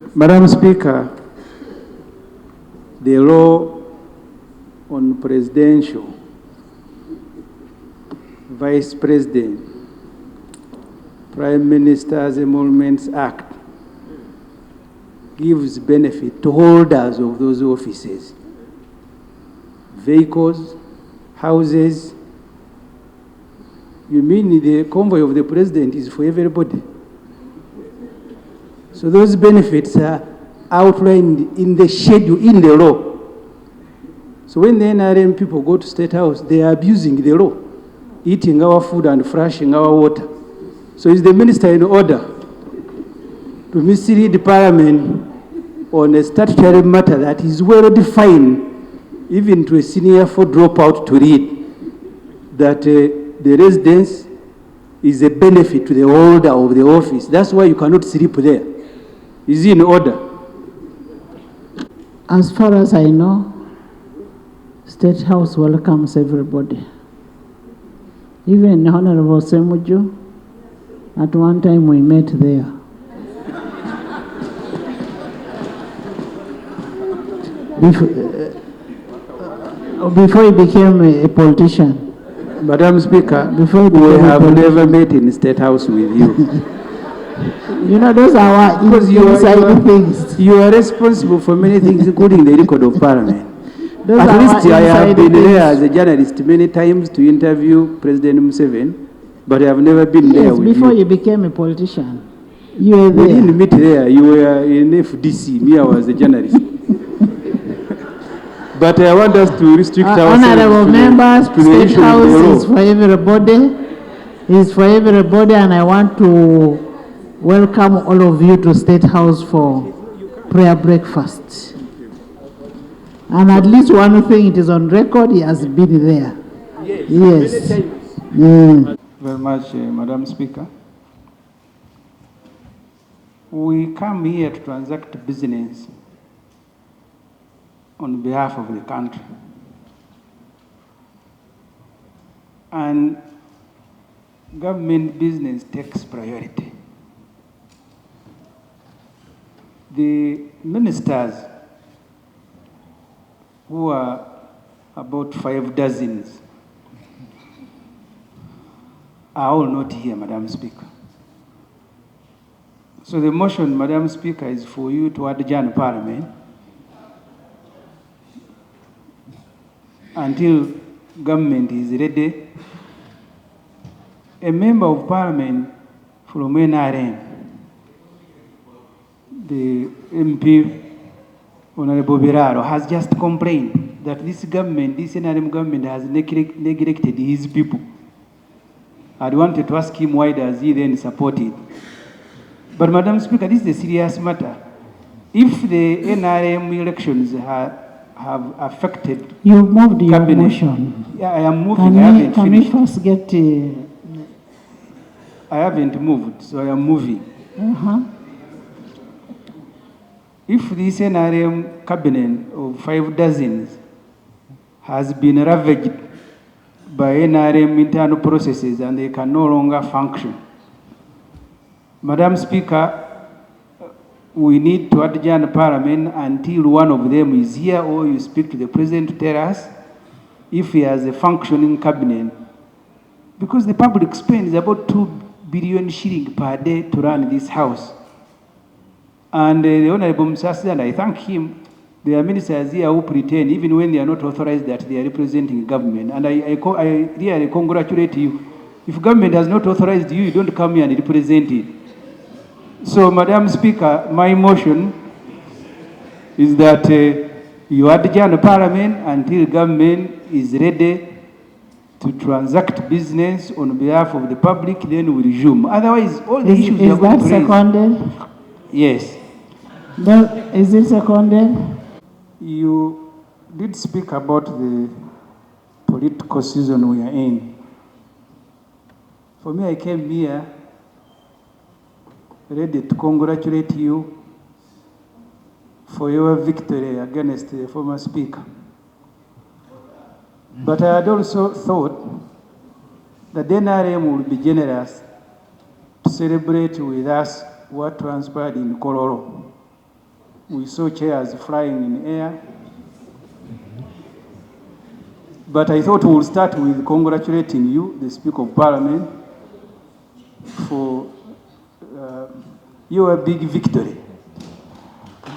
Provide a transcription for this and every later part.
Madam Speaker, the law on presidential, vice president, prime minister's emoluments act gives benefit to holders of those offices, vehicles, houses. You mean the convoy of the president is for everybody? So those benefits are outlined in the schedule, in the law. So when the NRM people go to State House, they are abusing the law, eating our food and flushing our water. So is the minister in order to mislead Parliament on a statutory matter that is well defined, even to a senior 4 dropout to read, that the residence is a benefit to the holder of the office. That's why you cannot sleep there. Is he in order? As far as I know, State House welcomes everybody. Even Honorable Ssemujju, at one time we met there. Before he became a politician. Madam Speaker, we have never met in the State House with you. You know, those are our inside things. You are responsible for many things, including the record of Parliament. At least I have been there as a journalist many times to interview President M7's, but I have never been there with you. Before you became a politician, you were there. We didn't meet there. You were in FDC. Me, I was a journalist. But I want us to restrict ourselves Honorable members, State House is for everybody. It's for everybody, and I want to welcome all of you to State House for prayer breakfast. And at least one thing, it is on record, he has been there. Yes. Very much, Madam Speaker. We come here to transact business on behalf of the country. And government business takes priority. The ministers, who are about 5 dozens, are all not here, Madam Speaker. So the motion, Madam Speaker, is for you to adjourn Parliament until government is ready. A member of Parliament from NRM, the MP, Honorable Biraro, has just complained that this government, this NRM government, has neglected his people. I wanted to ask him why does he then support it. But Madam Speaker, this is a serious matter. If the NRM elections have affected You moved your cabinet, motion. Yeah, I am moving. I haven't Can finished. we first get... I haven't moved, so I am moving. If this NRM cabinet of 5 dozens has been ravaged by NRM internal processes and they can no longer function, Madam Speaker, we need to adjourn Parliament until one of them is here, or you speak to the President to tell us if he has a functioning cabinet. Because the public spends about 2 billion shillings per day to run this House. And the Honorable Msasi, and I thank him, there are ministers here who pretend, even when they are not authorized, that they are representing government. And I really congratulate you. If government has not authorized you, you don't come here and represent it. So, Madam Speaker, my motion is that you adjourn Parliament until government is ready to transact business on behalf of the public, then we resume. Otherwise, all the issues are going to raise. Is that seconded? Yes. Is it seconded? You did speak about the political season we are in. For me, I came here ready to congratulate you for your victory against the former speaker. But I had also thought that the NRM would be generous to celebrate with us what transpired in Kololo. We saw chairs flying in air. But I thought we'll start with congratulating you, the Speaker of Parliament, for your big victory.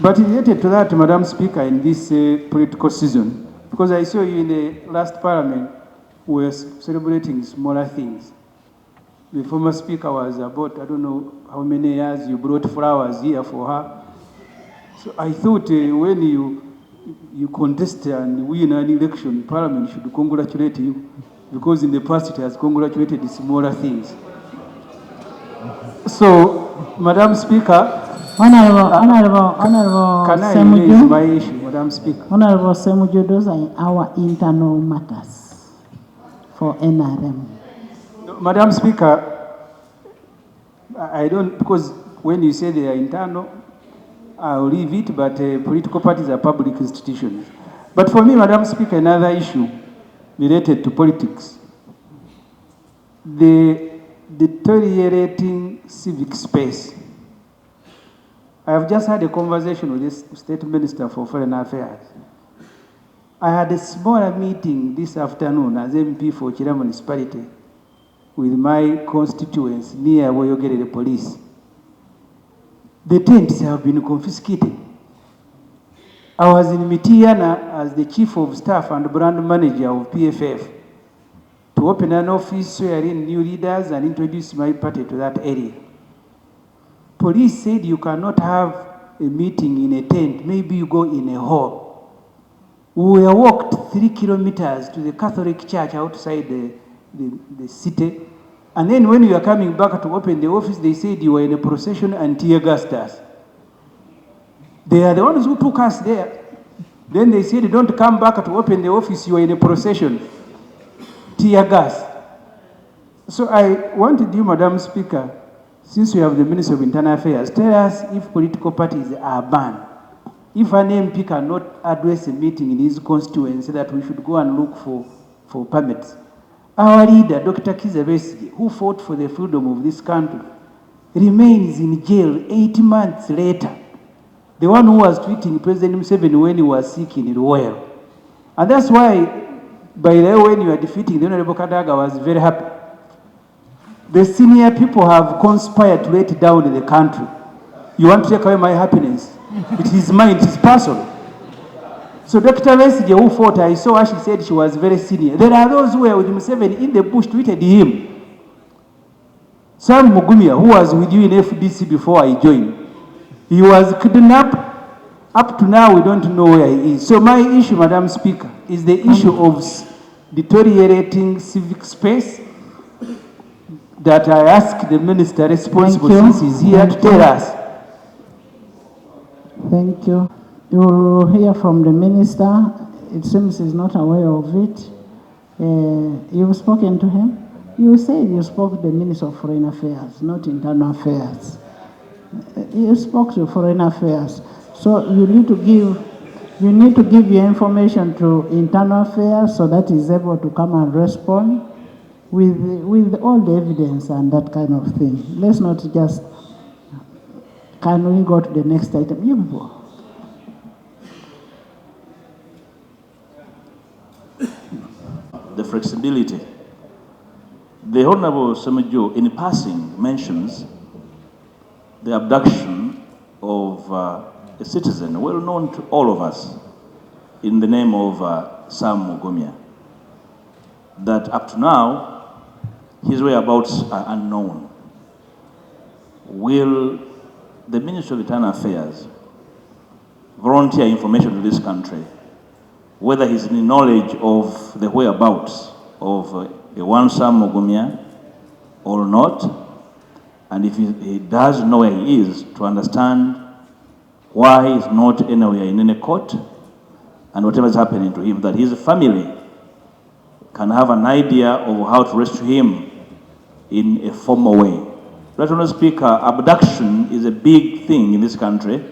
But related to that, Madam Speaker, in this political season, because I saw you in the last Parliament, we were celebrating smaller things. The former Speaker was about, I don't know how many years, you brought flowers here for her. So I thought when you contest and win an election, Parliament should congratulate you, because in the past it has congratulated the smaller things. So, Madam Speaker, Honorable can I Ssemujju, raise my issue, Madam Speaker? Honorable Ssemujju, those are our internal matters for NRM. Madam Speaker, I don't, because when you say they are internal, I'll leave it, but political parties are public institutions. But for me, Madam Speaker, another issue related to politics, the deteriorating civic space. I have just had a conversation with the State Minister for Foreign Affairs. I had a smaller meeting this afternoon as MP for Chira Municipality with my constituents near Woyogere Police. The tents have been confiscated. I was in Mitiana as the Chief of Staff and Brand Manager of PFF to open an office swearing new leaders and introduce my party to that area. Police said you cannot have a meeting in a tent, maybe you go in a hall. We walked 3 kilometers to the Catholic Church outside the city. And then when we were coming back to open the office, they said you were in a procession and tear gassed us. They are the ones who took us there. Then they said, don't come back to open the office, you are in a procession. Tear gas. So I wanted you, Madam Speaker, since we have the Minister of Internal Affairs, tell us if political parties are banned. If an MP cannot address a meeting in his constituency, that we should go and look for permits. Our leader, Dr. Kizza Besigye, who fought for the freedom of this country, remains in jail 8 months later. The one who was tweeting President M7's when he was sick in Royal. And that's why, by the way, when you are defeating the Honorable Kadaga, I was very happy. The senior people have conspired to let down the country. You want to take away my happiness? It is mine, it is personal. So Dr. Besigye, who fought, I saw her, she said she was very senior. There are those who were with M7 in the bush, tweeted him. Sam Mugumia, who was with you in FDC before I joined, he was kidnapped. Up to now, we don't know where he is. So my issue, Madam Speaker, is the issue of deteriorating civic space that I ask the minister responsible, since he's here, to tell us. Thank you. You will hear from the minister. It seems he's not aware of it. You've spoken to him? You said you spoke to the Minister of Foreign Affairs, not Internal Affairs. You spoke to Foreign Affairs. So you need to give your information to Internal Affairs so that he's able to come and respond with all the evidence and that kind of thing. Let's not just, can we go to the next item? You people. The flexibility. The Honorable Ssemujju, in passing, mentions the abduction of a citizen well known to all of us in the name of Ssemujju, that up to now, his whereabouts are unknown. Will the Ministry of Internal Affairs volunteer information to this country whether he's in knowledge of the whereabouts of a one Ssemujju or not, and if he does know where he is, to understand why he's not anywhere in any court, and whatever is happening to him, that his family can have an idea of how to rescue him in a formal way. Right, Honourable Speaker, abduction is a big thing in this country.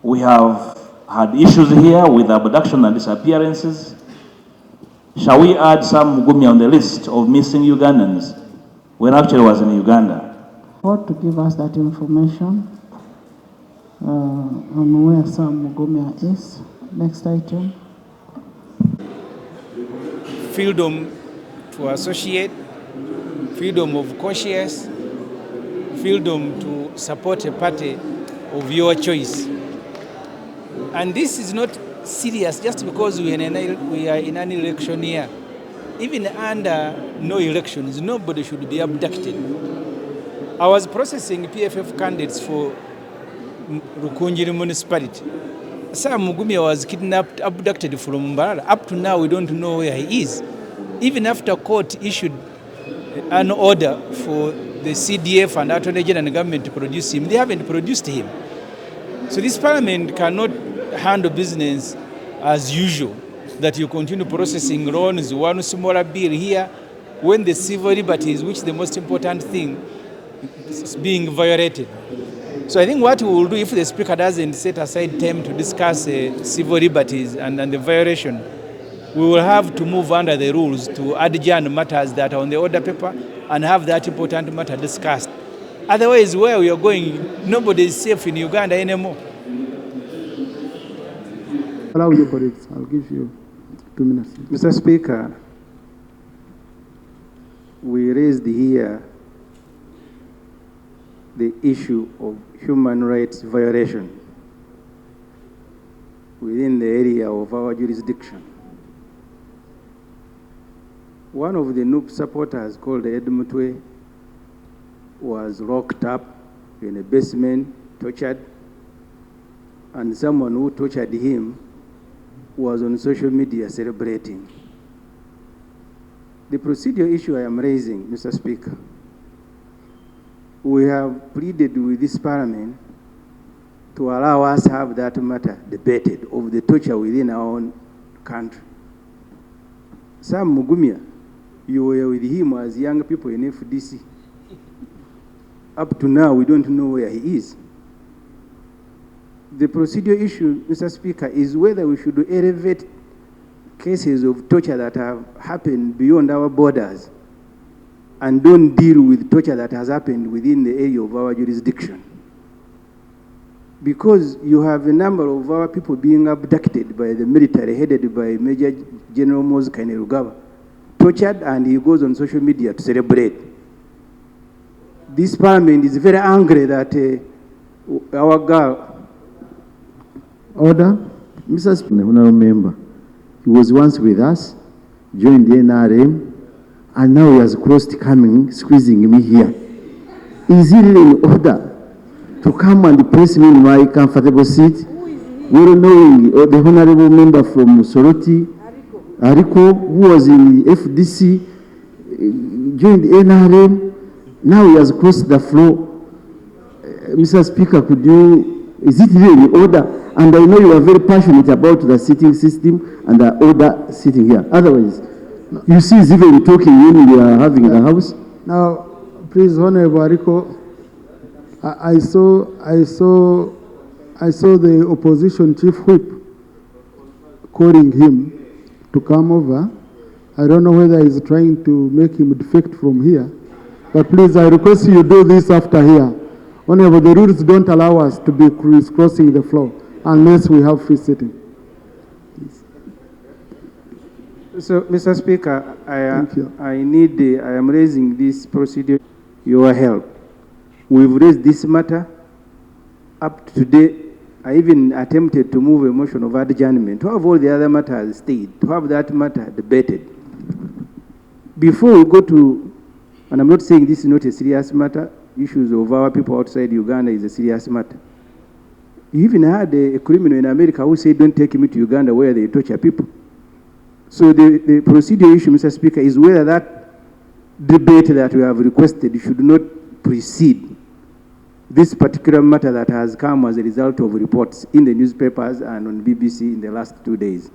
We have had issues here with abduction and disappearances. Shall we add Ssemujju on the list of missing Ugandans when actually was in Uganda? What to give us that information? on where Ssemujju is. Next item. Freedom to associate, freedom of conscience, freedom to support a party of your choice. And this is not serious just because we are in an election year. Even under no elections, nobody should be abducted. I was processing PFF candidates for Rukunjiri municipality. Ssemujju was kidnapped, abducted from Mbarara. Up to now, we don't know where he is. Even after court issued an order for the CDF and Attorney General government to produce him, they haven't produced him. So this parliament cannot handle business as usual, that you continue processing loans, one smaller bill here, when the civil liberties, which is the most important thing, is being violated. So I think what we will do, if the Speaker doesn't set aside time to discuss civil liberties and the violation, we will have to move under the rules to adjourn matters that are on the order paper and have that important matter discussed. Otherwise, where we are going, nobody is safe in Uganda anymore. Allow your colleagues. I'll give you 2 minutes. Mr. Speaker, we raised here the issue of human rights violation within the area of our jurisdiction. One of the NUP supporters, called Ed Mutwe, was locked up in a basement, tortured, and someone who tortured him was on social media celebrating. The procedural issue I am raising, Mr. Speaker, we have pleaded with this parliament to allow us to have that matter debated of the torture within our own country. Ssemujju, you were with him as young people in FDC. Up to now, we don't know where he is. The procedural issue, Mr. Speaker, is whether we should elevate cases of torture that have happened beyond our borders and don't deal with torture that has happened within the area of our jurisdiction. Because you have a number of our people being abducted by the military, headed by Major General Moses Kainerugaba, tortured, and he goes on social media to celebrate. This parliament is very angry that our girl... Order. Mr. Speaker, the honorable member, he was once with us, joined the NRM, and now he has crossed coming, squeezing me here. Is it really in order to come and place me in my comfortable seat? Well knowing the honorable member from Soroti, Ariko, who was in the FDC, joined the NRM, now he has crossed the floor. Mr. Speaker, could you, is it really in order? And I know you are very passionate about the seating system and the order sitting here. Otherwise, you see, it's even talking when we are having the house. Now, please, Honorable Ariko, I saw the opposition chief whip calling him to come over. I don't know whether he's trying to make him defect from here, but please, I request you do this after here. Honorable, the rules don't allow us to be crisscrossing the floor unless we have free sitting. So, Mr. Speaker, I am raising this procedure, your help. We've raised this matter. Up to today, I even attempted to move a motion of adjournment, to have all the other matters stayed, to have that matter debated. Before we go to, and I'm not saying this is not a serious matter, issues of our people outside Uganda is a serious matter. You even had a criminal in America who said, don't take me to Uganda where they torture people. So the procedure issue, Mr. Speaker, is whether that debate that we have requested should not precede this particular matter that has come as a result of reports in the newspapers and on BBC in the last 2 days.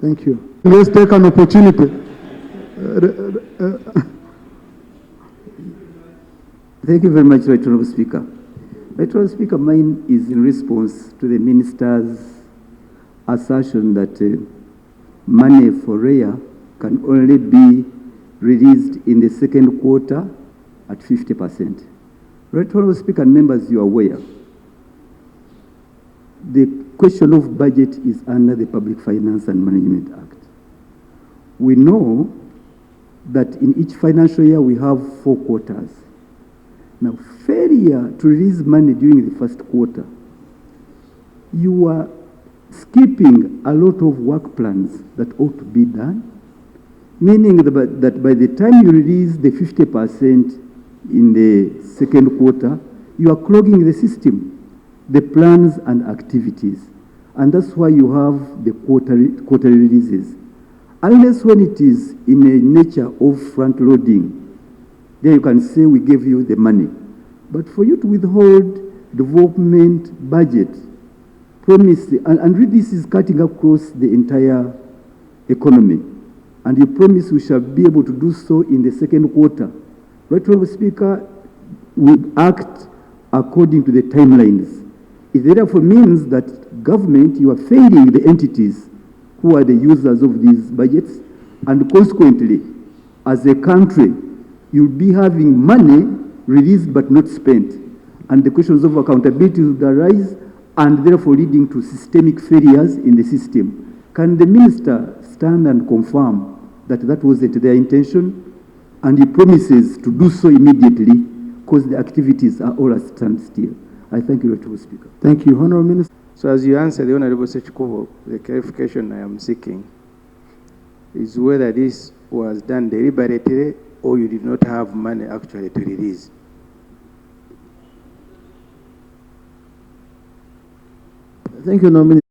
Thank you. Let's take an opportunity. Thank you very much, Right Honourable Speaker. Right Honourable Speaker, mine is in response to the Minister's assertion that money for REA can only be released in the second quarter at 50%. Right Honourable Speaker and members, you are aware the question of budget is under the Public Finance and Management Act. We know that in each financial year we have 4 quarters. Now, failure to release money during the first quarter, you are skipping a lot of work plans that ought to be done, meaning that by the time you release the 50% in the second quarter, you are clogging the system, the plans and activities. And that's why you have the quarterly releases. Unless when it is in a nature of front loading, then you can say we gave you the money. But for you to withhold development budget, promise, and really this is cutting across the entire economy, and you promise we shall be able to do so in the second quarter. Right, Honourable Speaker, we act according to the timelines. It therefore means that government, you are failing the entities who are the users of these budgets, and consequently, as a country, you'll be having money released but not spent. And the questions of accountability would arise, and therefore leading to systemic failures in the system. Can the minister stand and confirm that that wasn't their intention? And he promises to do so immediately because the activities are all at standstill. I thank you, Honourable Speaker. Thank you, Honourable Minister. So as you answer the Honourable Sechikubo, the clarification I am seeking is whether this was done deliberately or you did not have money actually to release. Thank you, Honourable Minister.